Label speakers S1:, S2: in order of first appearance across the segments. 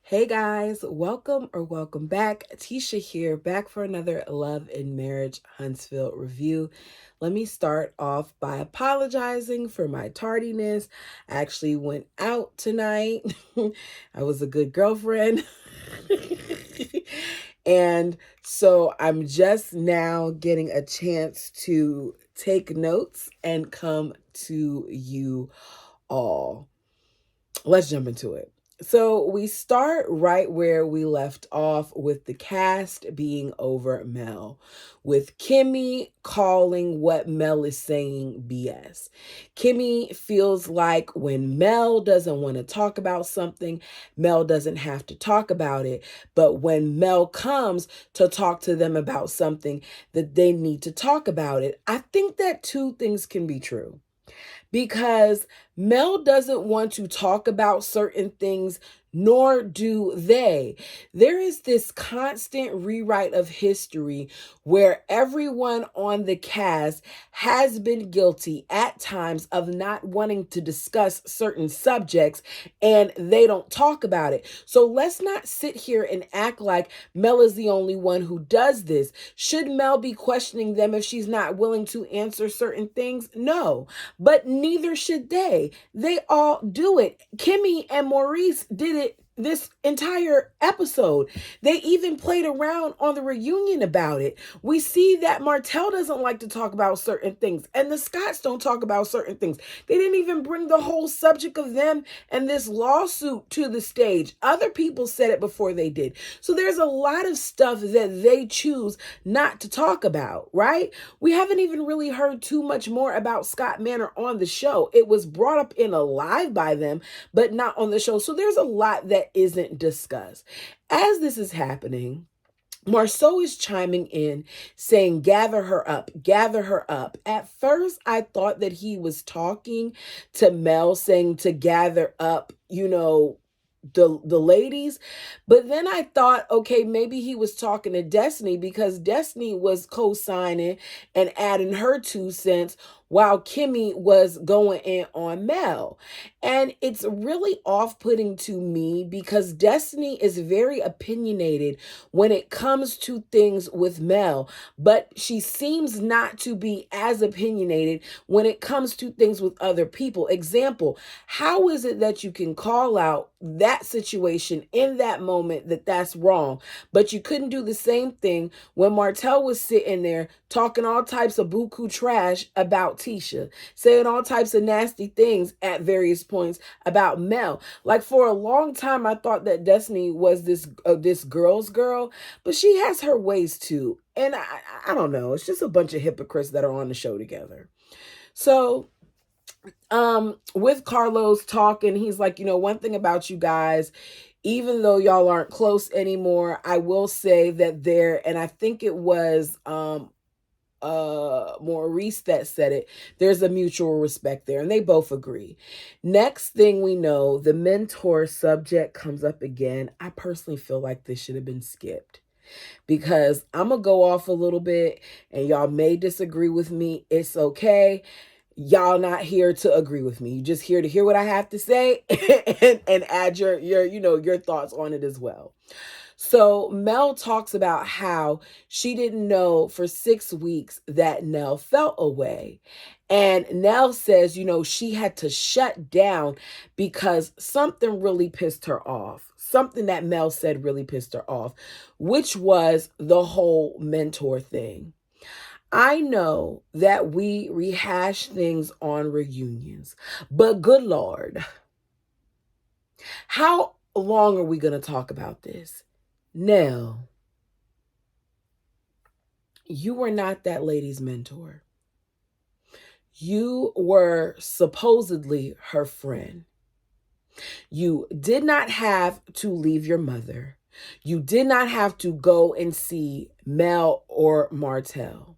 S1: Hey guys, welcome back. Tricia here, back for another Love and Marriage Huntsville review. Let me start off by apologizing for my tardiness. I actually went out tonight. I was a good girlfriend. And so I'm just now getting a chance to take notes and come to you all. Let's jump into it. So we start right where we left off with the cast being over Mel, with Kimmy calling what Mel is saying BS. Kimmy feels like when Mel doesn't want to talk about something, Mel doesn't have to talk about it. But when Mel comes to talk to them about something, that they need to talk about it. I think that two things can be true, because Mel doesn't want to talk about certain things, nor do they. There is this constant rewrite of history where everyone on the cast has been guilty at times of not wanting to discuss certain subjects, and they don't talk about it. So let's not sit here and act like Mel is the only one who does this. Should Mel be questioning them if she's not willing to answer certain things? No, but neither should they. They all do it. Kimmy and Maurice did it this entire episode. They even played around on the reunion about it. We see that Martell doesn't like to talk about certain things, and the Scotts don't talk about certain things. They didn't even bring the whole subject of them and this lawsuit to the stage. Other people said it before they did. So there's a lot of stuff that they choose not to talk about, right? We haven't even really heard too much more about Scott Manor on the show. It was brought up in a live by them, but not on the show. So there's a lot that isn't discussed. As this is happening, Marceau is chiming in saying, gather her up, gather her up. At first, I thought that he was talking to Mel, saying to gather up, the ladies. But then I thought, okay, maybe he was talking to Destiny, because Destiny was co-signing and adding her 2 cents while Kimmy was going in on Mel. And it's really off-putting to me, because Destiny is very opinionated when it comes to things with Mel, but she seems not to be as opinionated when it comes to things with other people. Example, how is it that you can call out that situation in that moment that that's wrong, but you couldn't do the same thing when Martell was sitting there talking all types of buku trash about Tisha, saying all types of nasty things at various points about Mel? Like, for a long time, I thought that Destiny was this girl's girl, but she has her ways too. And I don't know. It's just a bunch of hypocrites that are on the show together. So with Carlos talking, he's like, one thing about you guys, even though y'all aren't close anymore, I will say that and I think it was Maurice that said it, there's a mutual respect there, and they both agree. Next thing we know, the mentor subject comes up again. I personally feel like this should have been skipped, because I'm gonna go off a little bit, and y'all may disagree with me. It's okay. Y'all not here to agree with me. You're just here to hear what I have to say and add your thoughts on it as well. So Mel talks about how she didn't know for 6 weeks that Nell felt away. And Nell says, she had to shut down because something really pissed her off. Something that Mel said really pissed her off, which was the whole mentor thing. I know that we rehash things on reunions, but good Lord, how long are we going to talk about this? Nell, you were not that lady's mentor. You were supposedly her friend. You did not have to leave your mother. You did not have to go and see Mel or Martell.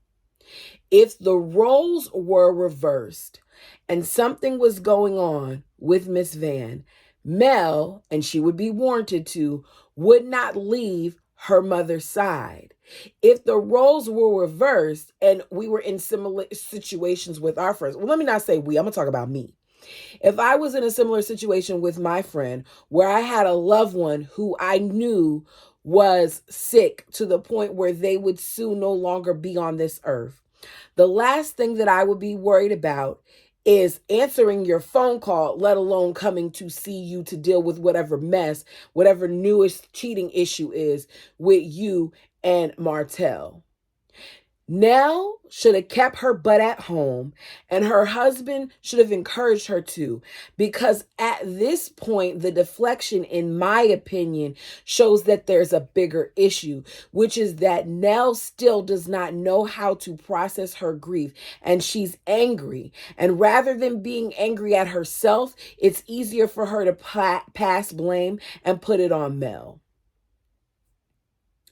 S1: If the roles were reversed and something was going on with Miss Van, Mel, and she would be warranted to, would not leave her mother's side. If the roles were reversed and we were in similar situations with our friends, well, let me not say we, I'm going to talk about me. If I was in a similar situation with my friend where I had a loved one who I knew was sick to the point where they would soon no longer be on this earth, the last thing that I would be worried about is answering your phone call, let alone coming to see you to deal with whatever mess, whatever newest cheating issue is with you and Martell. Nell should have kept her butt at home, and her husband should have encouraged her to, because at this point, the deflection, in my opinion, shows that there's a bigger issue, which is that Nell still does not know how to process her grief, and she's angry. And rather than being angry at herself, it's easier for her to pass blame and put it on Mel.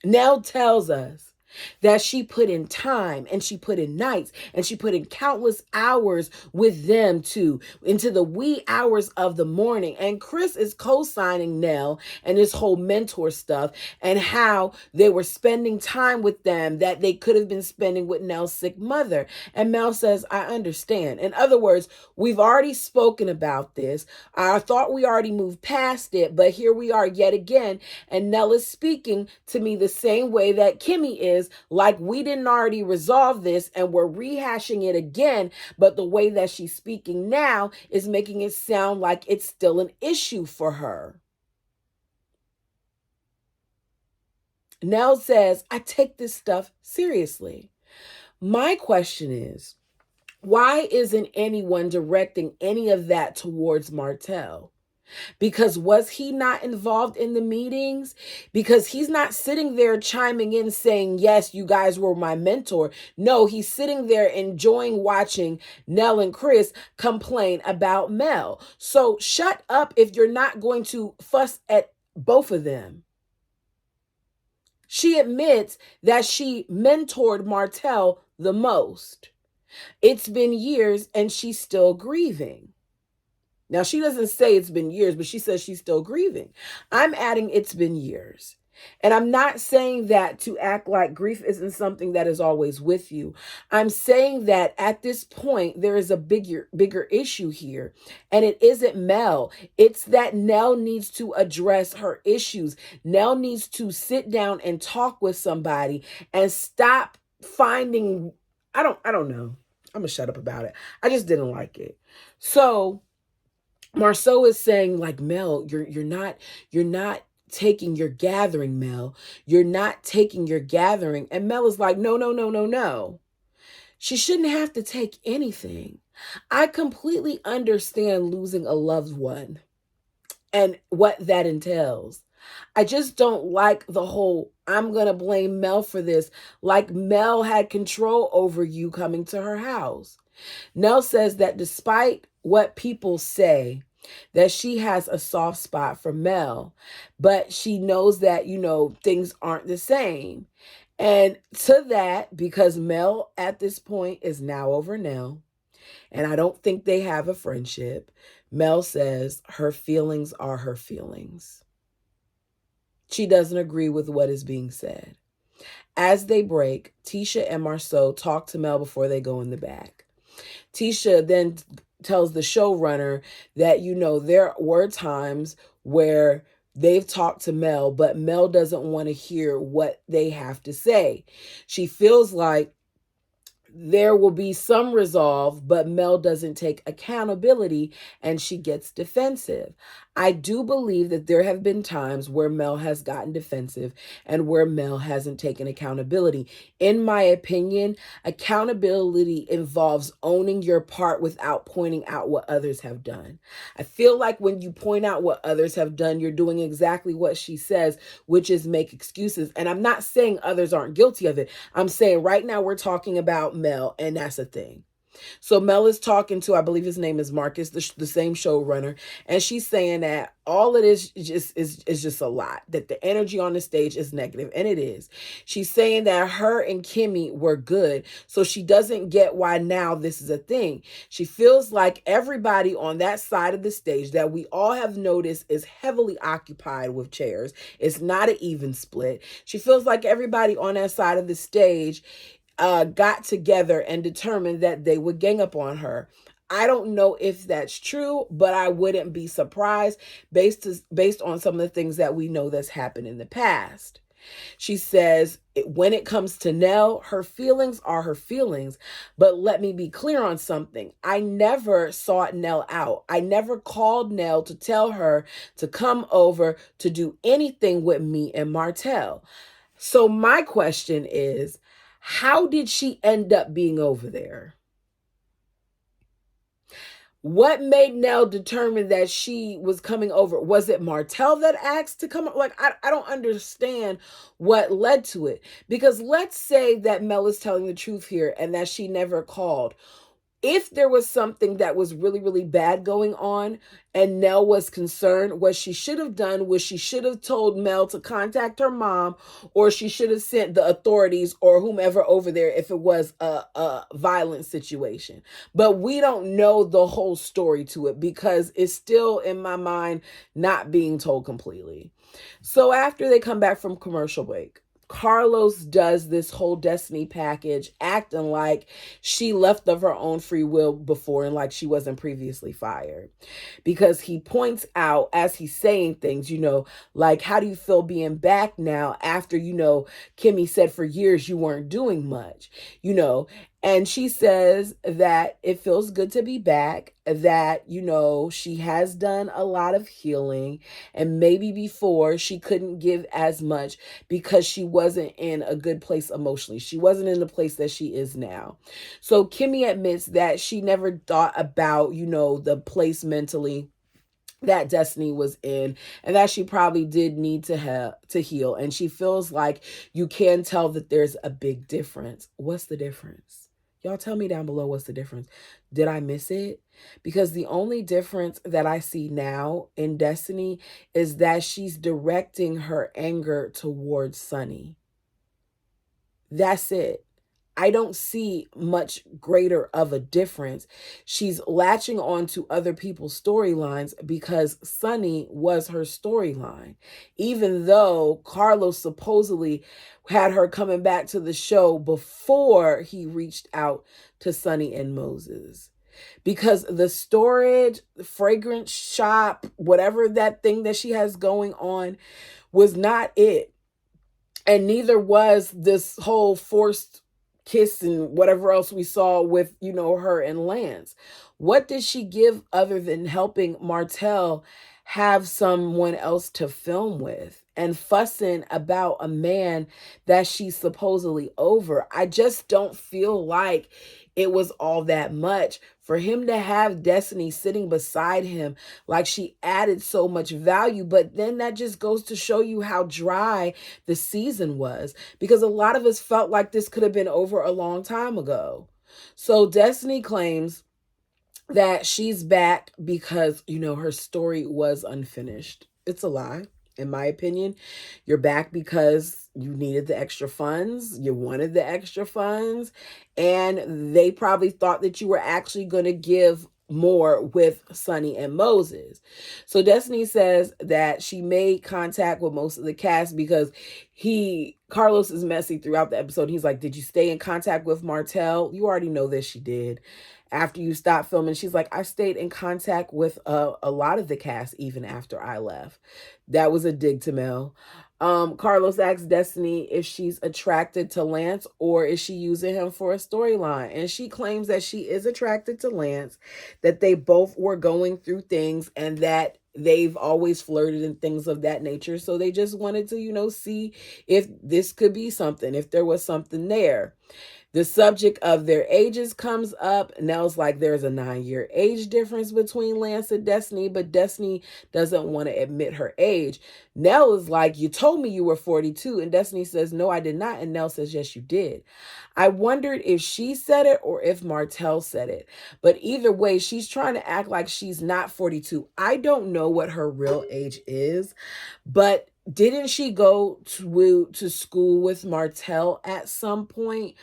S1: Nell tells us that she put in time and she put in nights and she put in countless hours with them too, into the wee hours of the morning. And Chris is co-signing Nell and this whole mentor stuff and how they were spending time with them that they could have been spending with Nell's sick mother. And Mel says, I understand. In other words, we've already spoken about this. I thought we already moved past it, but here we are yet again. And Nell is speaking to me the same way that Kimmy is, like we didn't already resolve this and we're rehashing it again, but the way that she's speaking now is making it sound like it's still an issue for her. Nell says, I take this stuff seriously. My question is, why isn't anyone directing any of that towards Martell? Because was he not involved in the meetings? Because he's not sitting there chiming in saying, yes, you guys were my mentor. No, he's sitting there enjoying watching Nell and Chris complain about Mel. So shut up if you're not going to fuss at both of them. She admits that she mentored Martell the most. It's been years and she's still grieving. Now, she doesn't say it's been years, but she says she's still grieving. I'm adding it's been years. And I'm not saying that to act like grief isn't something that is always with you. I'm saying that at this point, there is a bigger issue here. And it isn't Mel. It's that Nell needs to address her issues. Nell needs to sit down and talk with somebody and stop finding, I don't know. I'm going to shut up about it. I just didn't like it. So Marceau is saying, like, Mel, you're not taking your gathering, Mel. You're not taking your gathering. And Mel is like, no. She shouldn't have to take anything. I completely understand losing a loved one and what that entails. I just don't like the whole, I'm going to blame Mel for this, like Mel had control over you coming to her house. Nell says that despite what people say, that she has a soft spot for Mel, but she knows that, things aren't the same. And to that, because Mel at this point is now over Nell, and I don't think they have a friendship, Mel says her feelings are her feelings. She doesn't agree with what is being said. As they break, Tricia and Marceau talk to Mel before they go in the back. Tricia then tells the showrunner that, there were times where they've talked to Mel, but Mel doesn't want to hear what they have to say. She feels like there will be some resolve, but Mel doesn't take accountability and she gets defensive. I do believe that there have been times where Mel has gotten defensive and where Mel hasn't taken accountability. In my opinion, accountability involves owning your part without pointing out what others have done. I feel like when you point out what others have done, you're doing exactly what she says, which is make excuses. And I'm not saying others aren't guilty of it. I'm saying right now we're talking about Mel, and that's a thing. So Mel is talking to, I believe his name is Marcus, the same showrunner, and she's saying that all it is just a lot, that the energy on the stage is negative, and it is. She's saying that her and Kimmy were good, so she doesn't get why now this is a thing. She feels like everybody on that side of the stage that we all have noticed is heavily occupied with chairs. It's not an even split. She feels like everybody on that side of the stage got together and determined that they would gang up on her. I don't know if that's true, but I wouldn't be surprised based on some of the things that we know that's happened in the past. She says, when it comes to Nell, her feelings are her feelings. But let me be clear on something. I never sought Nell out. I never called Nell to tell her to come over to do anything with me and Martell. So my question is, how did she end up being over there? What made Nell determine that she was coming over? Was it Martell that asked to come? Like, I don't understand what led to it. Because let's say that Mel is telling the truth here and that she never called. If there was something that was really, really bad going on and Nell was concerned, what she should have done was she should have told Mel to contact her mom, or she should have sent the authorities or whomever over there if it was a violent situation. But we don't know the whole story to it because it's still, in my mind, not being told completely. So after they come back from commercial break, Carlos does this whole Destiny package, acting like she left of her own free will before and like she wasn't previously fired. Because he points out as he's saying things, like, how do you feel being back now after, Kimmy said for years you weren't doing much, and she says that it feels good to be back, that, she has done a lot of healing, and maybe before she couldn't give as much because she wasn't in a good place emotionally. She wasn't in the place that she is now. So Kimmy admits that she never thought about, the place mentally that Destiny was in, and that she probably did need to heal. And she feels like you can tell that there's a big difference. What's the difference? Y'all tell me down below what's the difference. Did I miss it? Because the only difference that I see now in Destiny is that she's directing her anger towards Sunny. That's it. I don't see much greater of a difference. She's latching on to other people's storylines because Sunny was her storyline. Even though Carlos supposedly had her coming back to the show before he reached out to Sunny and Moses. Because the storage, fragrance shop, whatever that thing that she has going on was not it. And neither was this whole forced kiss and whatever else we saw with, her and Lance. What did she give other than helping Martell have someone else to film with and fussing about a man that she's supposedly over? I just don't feel like it was all that much for him to have Destiny sitting beside him. Like, she added so much value, but then that just goes to show you how dry the season was, because a lot of us felt like this could have been over a long time ago. So Destiny claims that she's back because, her story was unfinished. It's a lie. In my opinion, you're back because you needed the extra funds, you wanted the extra funds, and they probably thought that you were actually going to give more with Sunny and Moses. So Destiny says that she made contact with most of the cast because Carlos is messy throughout the episode. He's like, did you stay in contact with Martell? You already know that she did. After you stopped filming, she's like, I stayed in contact with a lot of the cast even after I left. That was a dig to Mel. Carlos asks Destiny if she's attracted to Lance or is she using him for a storyline. And she claims that she is attracted to Lance, that they both were going through things and that they've always flirted and things of that nature. So they just wanted to, see if this could be something, if there was something there. The subject of their ages comes up. Nell's like, there's a 9-year age difference between Lance and Destiny, but Destiny doesn't want to admit her age. Nell is like, you told me you were 42. And Destiny says, no, I did not. And Nell says, yes, you did. I wondered if she said it or if Martell said it. But either way, she's trying to act like she's not 42. I don't know what her real age is, but didn't she go to school with Martell at some point?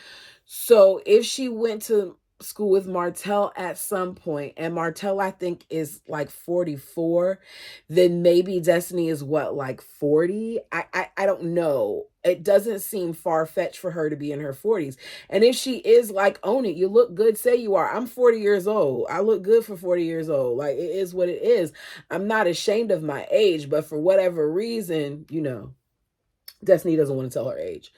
S1: So if she went to school with Martell at some point, and Martell, I think, is like 44, then maybe Destiny is what, like 40? I don't know. It doesn't seem far-fetched for her to be in her 40s. And if she is, like, own it. You look good, say you are. I'm 40 years old. I look good for 40 years old. Like, it is what it is. I'm not ashamed of my age, but for whatever reason, Destiny doesn't want to tell her age.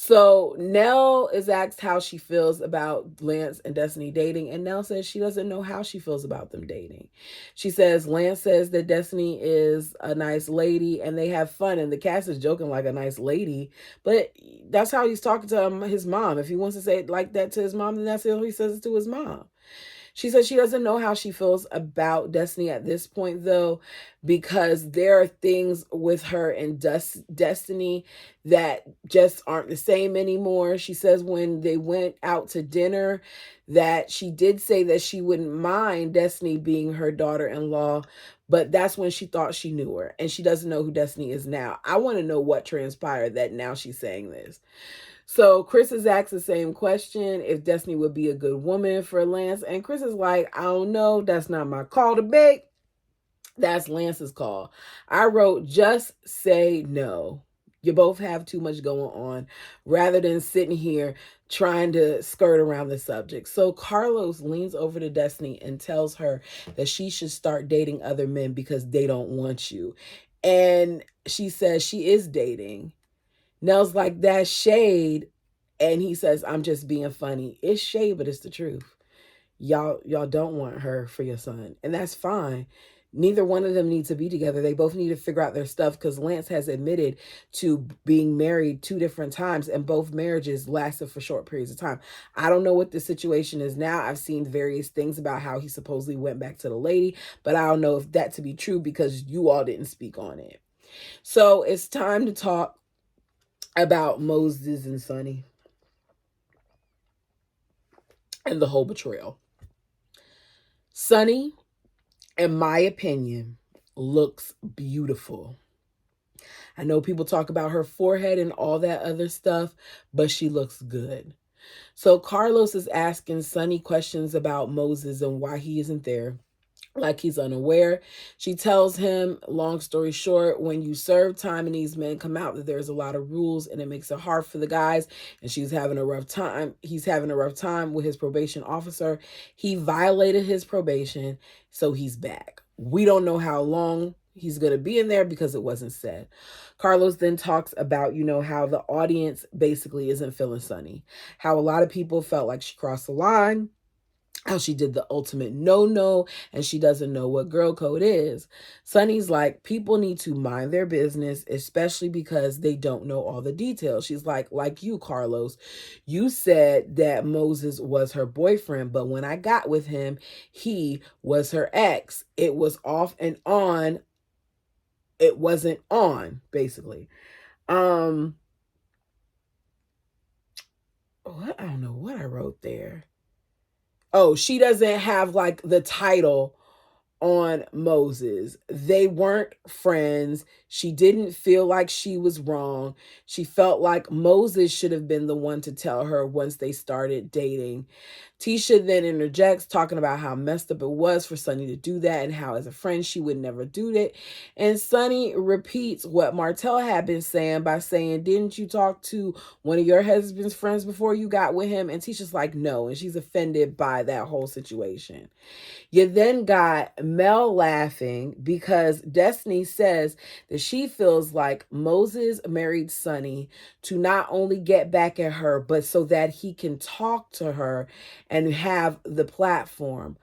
S1: So Nell is asked how she feels about Lance and Destiny dating, and Nell says she doesn't know how she feels about them dating. She says Lance says that Destiny is a nice lady and they have fun, and the cast is joking like a nice lady, but that's how he's talking to his mom. If he wants to say it like that to his mom, then that's how he says it to his mom. She says she doesn't know how she feels about Destiny at this point, though, because there are things with her and Destiny that just aren't the same anymore. She says when they went out to dinner that she did say that she wouldn't mind Destiny being her daughter-in-law, but that's when she thought she knew her, and she doesn't know who Destiny is now. I want to know what transpired that now she's saying this. So Chris is asked the same question, if Destiny would be a good woman for Lance. And Chris is like, I don't know. That's not my call to make. That's Lance's call. I wrote, just say no. You both have too much going on, rather than sitting here trying to skirt around the subject. So Carlos leans over to Destiny and tells her that she should start dating other men because they don't want you. And she says she is dating. Nell's like, that's shade. And he says, I'm just being funny. It's shade, but it's the truth. Y'all don't want her for your son. And that's fine. Neither one of them need to be together. They both need to figure out their stuff, because Lance has admitted to being married 2 different times, and both marriages lasted for short periods of time. I don't know what the situation is now. I've seen various things about how he supposedly went back to the lady, but I don't know if that to be true because you all didn't speak on it. So it's time to talk about Moses and Sonny and the whole betrayal. Sonny, in my opinion, looks beautiful. I know people talk about her forehead and all that other stuff, but she looks good. So Carlos is asking Sonny questions about Moses and why he isn't there, like he's unaware. She tells him, long story short, when you serve time and these men come out, that there's a lot of rules and it makes it hard for the guys, and she's having a rough time. He's having a rough time with his probation officer. He violated his probation, so he's back. We don't know how long he's going to be in there because it wasn't said. Carlos then talks about, how the audience basically isn't feeling Sonny, how a lot of people felt like she crossed the line, how she did the ultimate no, and she doesn't know what girl code is. Sonny's like, people need to mind their business, especially because they don't know all the details. She's like you, Carlos, you said that Moses was her boyfriend, but when I got with him, he was her ex. It was off and on. It wasn't on, basically. I don't know what I wrote there. Oh, she doesn't have like the title on Moses. They weren't friends. She didn't feel like she was wrong. She felt like Moses should have been the one to tell her once they started dating. Tisha then interjects, talking about how messed up it was for Sonny to do that and how as a friend she would never do that. And Sonny repeats what Martell had been saying by saying, didn't you talk to one of your husband's friends before you got with him? And Tisha's like, no. And she's offended by that whole situation. You then got Mel laughing because Destiny says that she feels like Moses married Sonny to not only get back at her, but so that he can talk to her and have the platform.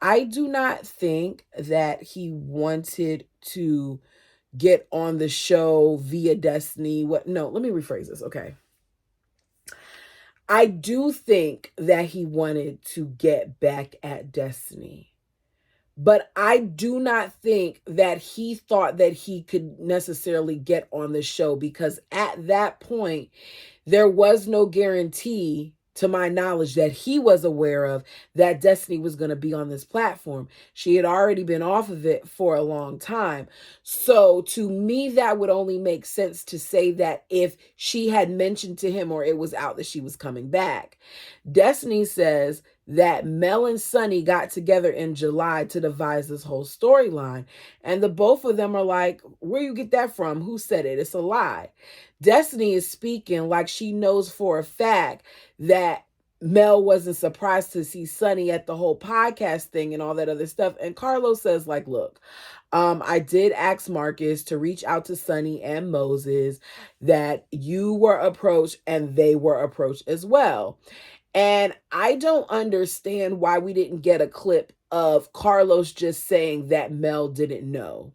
S1: I do not think that he wanted to get on the show via Destiny. No, let me rephrase this. Okay. I do think that he wanted to get back at Destiny. But I do not think that he thought that he could necessarily get on the show, because at that point, there was no guarantee, to my knowledge, that he was aware of that Destiny was going to be on this platform. She had already been off of it for a long time. So to me, that would only make sense to say that if she had mentioned to him or it was out that she was coming back. Destiny says that Mel and Sonny got together in July to devise this whole storyline. And the both of them are like, where you get that from? Who said it? It's a lie. Destiny is speaking like she knows for a fact that Mel wasn't surprised to see Sonny at the whole podcast thing and all that other stuff. And Carlos says, like, look, I did ask Marcus to reach out to Sonny and Moses, that you were approached and they were approached as well. And I don't understand why we didn't get a clip of Carlos just saying that Mel didn't know.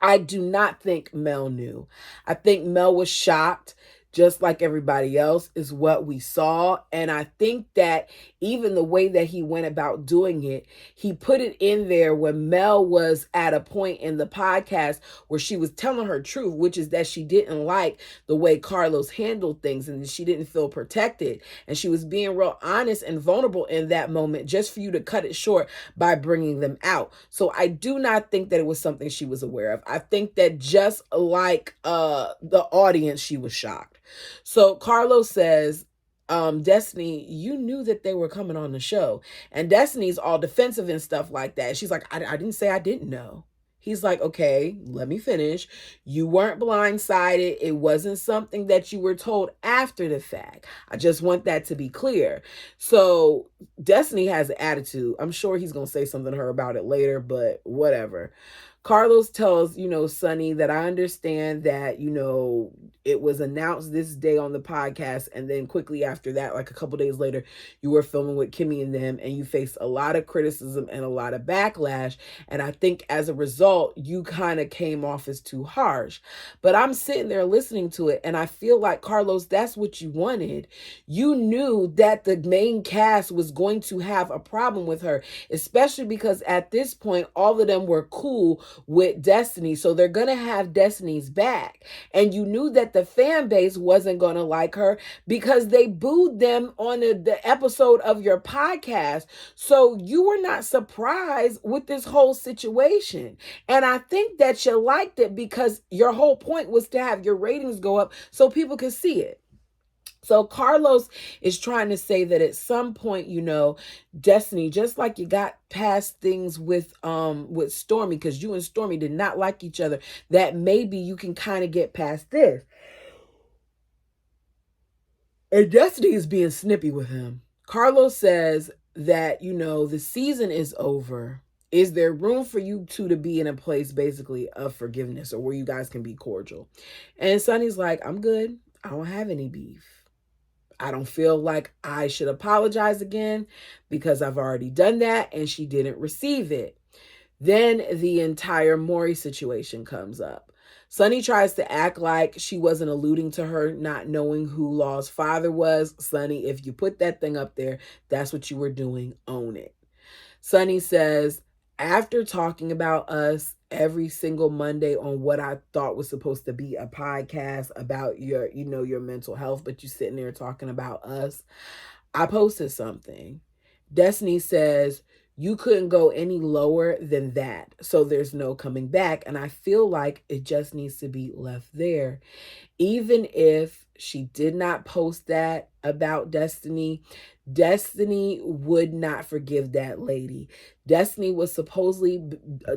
S1: I do not think Mel knew. I think Mel was shocked, just like everybody else, is what we saw. And I think that even the way that he went about doing it, he put it in there when Mel was at a point in the podcast where she was telling her truth, which is that she didn't like the way Carlos handled things and she didn't feel protected. And she was being real honest and vulnerable in that moment, just for you to cut it short by bringing them out. So I do not think that it was something she was aware of. I think that just like the audience, she was shocked. So Carlos says, Destiny, you knew that they were coming on the show. And Destiny's all defensive and stuff like that. She's like, I didn't say I didn't know. He's like, okay, let me finish. You weren't blindsided. It wasn't something that you were told after the fact. I just want that to be clear. So Destiny has an attitude. I'm sure he's going to say something to her about it later, but whatever. Carlos tells, Sonny, that I understand that, it was announced this day on the podcast. And then quickly after that, like a couple days later, you were filming with Kimmy and them, and you faced a lot of criticism and a lot of backlash. And I think as a result, you kind of came off as too harsh. But I'm sitting there listening to it, and I feel like, Carlos, that's what you wanted. You knew that the main cast was going to have a problem with her, especially because at this point, all of them were cool with Destiny. So they're going to have Destiny's back. And you knew that the fan base wasn't going to like her because they booed them on the episode of your podcast. So you were not surprised with this whole situation. And I think that you liked it because your whole point was to have your ratings go up so people could see it. So Carlos is trying to say that at some point, Destiny, just like you got past things with Stormy, because you and Stormy did not like each other, that maybe you can kind of get past this. And Destiny is being snippy with him. Carlos says that, the season is over. Is there room for you two to be in a place basically of forgiveness, or where you guys can be cordial? And Sonny's like, I'm good. I don't have any beef. I don't feel like I should apologize again because I've already done that, and she didn't receive it. Then the entire Maury situation comes up. Sonny tries to act like she wasn't alluding to her not knowing who Law's father was. Sonny, if you put that thing up there, that's what you were doing. Own it. Sonny says, after talking about us every single Monday on what I thought was supposed to be a podcast about your mental health, but you sitting there talking about us, I posted something. Destiny says, you couldn't go any lower than that. So there's no coming back. And I feel like it just needs to be left there. Even if she did not post that about Destiny, Destiny would not forgive that lady. Destiny was supposedly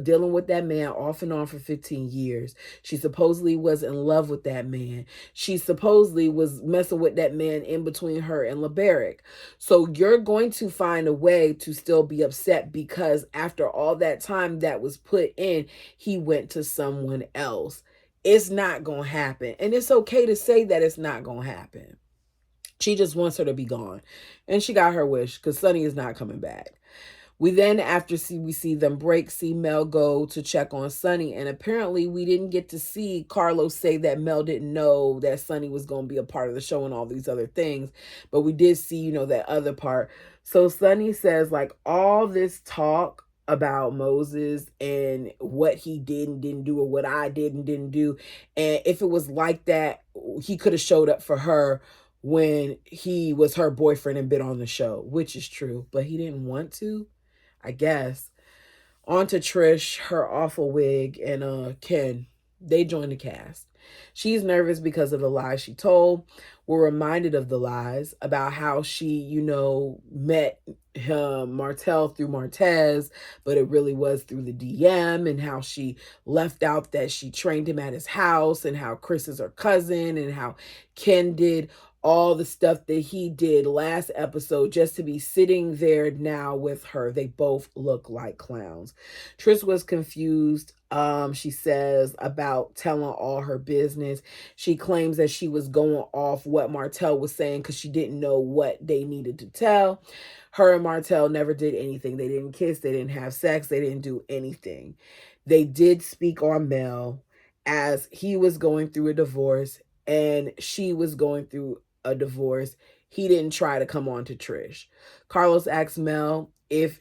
S1: dealing with that man off and on for 15 years. She supposedly was in love with that man. She supposedly was messing with that man in between her and LeBaric. So you're going to find a way to still be upset because after all that time that was put in, he went to someone else. It's not going to happen. And it's okay to say that it's not going to happen. She just wants her to be gone. And she got her wish because Sonny is not coming back. We then, after we see them break, see Mel go to check on Sonny. And apparently we didn't get to see Carlos say that Mel didn't know that Sonny was going to be a part of the show and all these other things. But we did see, that other part. So Sonny says, like, all this talk about Moses and what he did and didn't do, or what I did and didn't do. And if it was like that, he could have showed up for her when he was her boyfriend and been on the show, which is true, but he didn't want to, I guess. On to Trish, her awful wig, and Ken. They join the cast. She's nervous because of the lies she told. We're reminded of the lies about how she, met Martell through Martez, but it really was through the DM, and how she left out that she trained him at his house, and how Chris is her cousin, and how Ken did all the stuff that he did last episode just to be sitting there now with her. They both look like clowns. Trish was confused, she says, about telling all her business. She claims that she was going off what Martell was saying because she didn't know what they needed to tell. Her and Martell never did anything. They didn't kiss. They didn't have sex. They didn't do anything. They did speak on Mel as he was going through a divorce and she was going through a divorce. He didn't try to come on to Trish. Carlos asked Mel if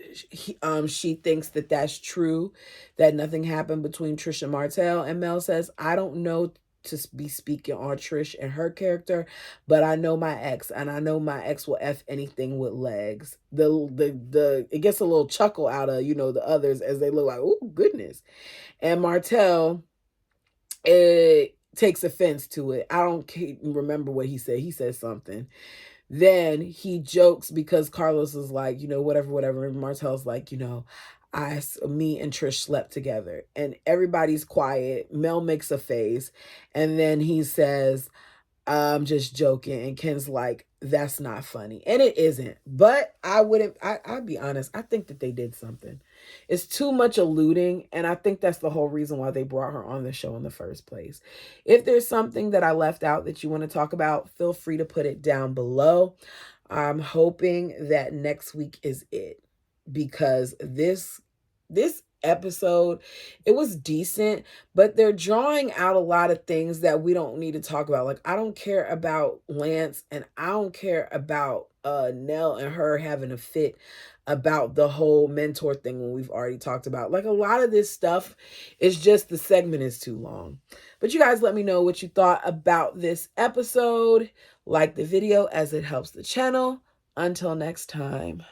S1: she thinks that that's true, that nothing happened between Trish and Martell. And Mel says, I don't know to be speaking on Trish and her character, but I know my ex, and I know my ex will F anything with legs. It gets a little chuckle out of, the others as they look like, oh, goodness. And Martell, it takes offense to it. I don't remember what he said. He said something. Then he jokes because Carlos is like, whatever. And Martell's like, me and Trish slept together. And everybody's quiet. Mel makes a face. And then he says, I'm just joking. And Ken's like, that's not funny. And it isn't. But I'd be honest. I think that they did something. It's too much alluding. And I think that's the whole reason why they brought her on the show in the first place. If there's something that I left out that you want to talk about, feel free to put it down below. I'm hoping that next week is it. Because this episode, it was decent, but they're drawing out a lot of things that we don't need to talk about. Like, I don't care about Lance, and I don't care about Nell and her having a fit about the whole mentor thing when we've already talked about. Like, a lot of this stuff is just, the segment is too long. But you guys let me know what you thought about this episode. Like the video as it helps the channel. Until next time.